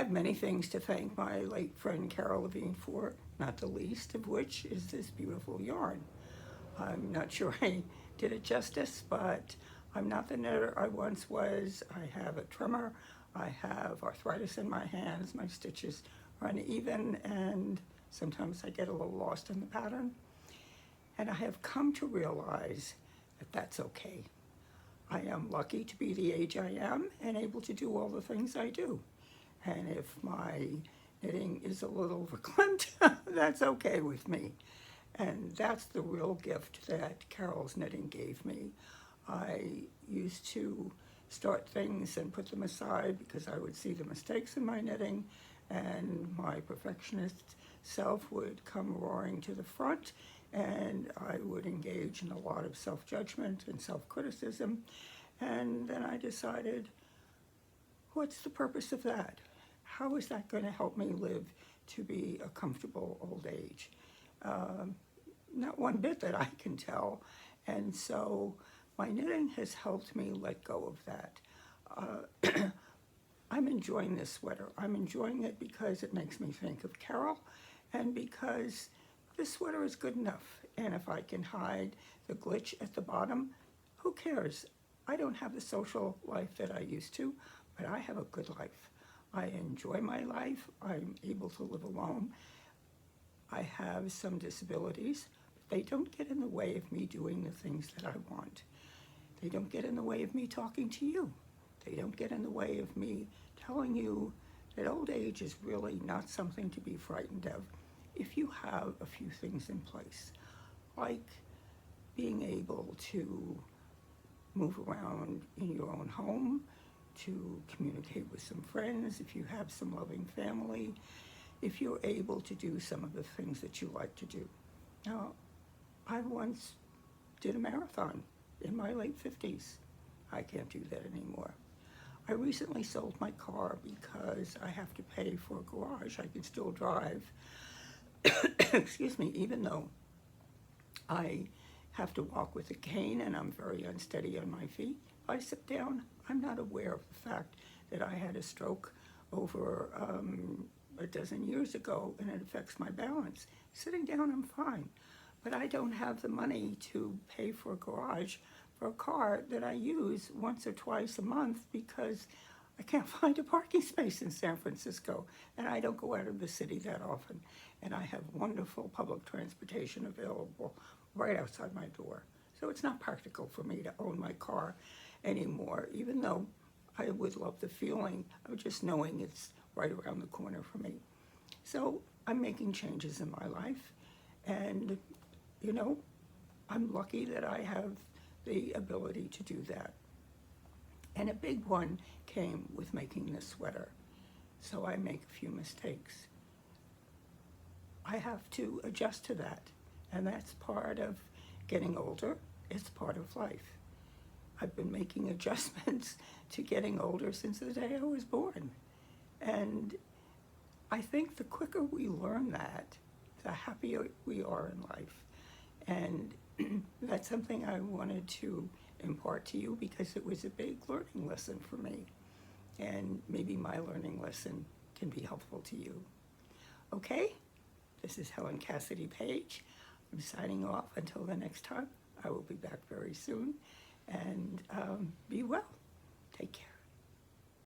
have many things to thank my late friend Carol Levine for, not the least of which is this beautiful yarn. I'm not sure I did it justice, but I'm not the knitter I once was. I have a tremor, I have arthritis in my hands, my stitches are uneven, and sometimes I get a little lost in the pattern. And I have come to realize that that's okay. I am lucky to be the age I am and able to do all the things I do. And if my knitting is a little verklempt, that's okay with me. And that's the real gift that Carol's knitting gave me. I used to start things and put them aside because I would see the mistakes in my knitting, and my perfectionist self would come roaring to the front, and I would engage in a lot of self-judgment and self-criticism. And then I decided, what's the purpose of that? How is that going to help me live to be a comfortable old age? Not one bit that I can tell. And so my knitting has helped me let go of that. I'm enjoying this sweater. I'm enjoying it because it makes me think of Carol, and because this sweater is good enough. And if I can hide the glitch at the bottom, who cares? I don't have the social life that I used to, but I have a good life. I enjoy my life. I'm able to live alone. I have some disabilities, but they don't get in the way of me doing the things that I want. They don't get in the way of me talking to you. They don't get in the way of me telling you that old age is really not something to be frightened of if you have a few things in place, like being able to move around in your own home, to communicate with some friends, if you have some loving family, if you're able to do some of the things that you like to do. Now, I once did a marathon in my late 50s. I can't do that anymore. I recently sold my car because I have to pay for a garage. I can still drive, excuse me, even though I have to walk with a cane and I'm very unsteady on my feet. If I sit down, I'm not aware of the fact that I had a stroke over a dozen years ago, and it affects my balance. Sitting down, I'm fine, but I don't have the money to pay for a garage for a car that I use once or twice a month because I can't find a parking space in San Francisco, and I don't go out of the city that often. And I have wonderful public transportation available right outside my door. So it's not practical for me to own my car anymore, even though I would love the feeling of just knowing it's right around the corner for me. So I'm making changes in my life, and you know, I'm lucky that I have the ability to do that. And a big one came with making this sweater. So I make a few mistakes. I have to adjust to that, and that's part of getting older. It's part of life. I've been making adjustments to getting older since the day I was born. And I think the quicker we learn that, the happier we are in life. And that's something I wanted to impart to you because it was a big learning lesson for me. And maybe my learning lesson can be helpful to you. Okay, this is Helen Cassidy Page. I'm signing off until the next time. I will be back very soon. And be well. Take care.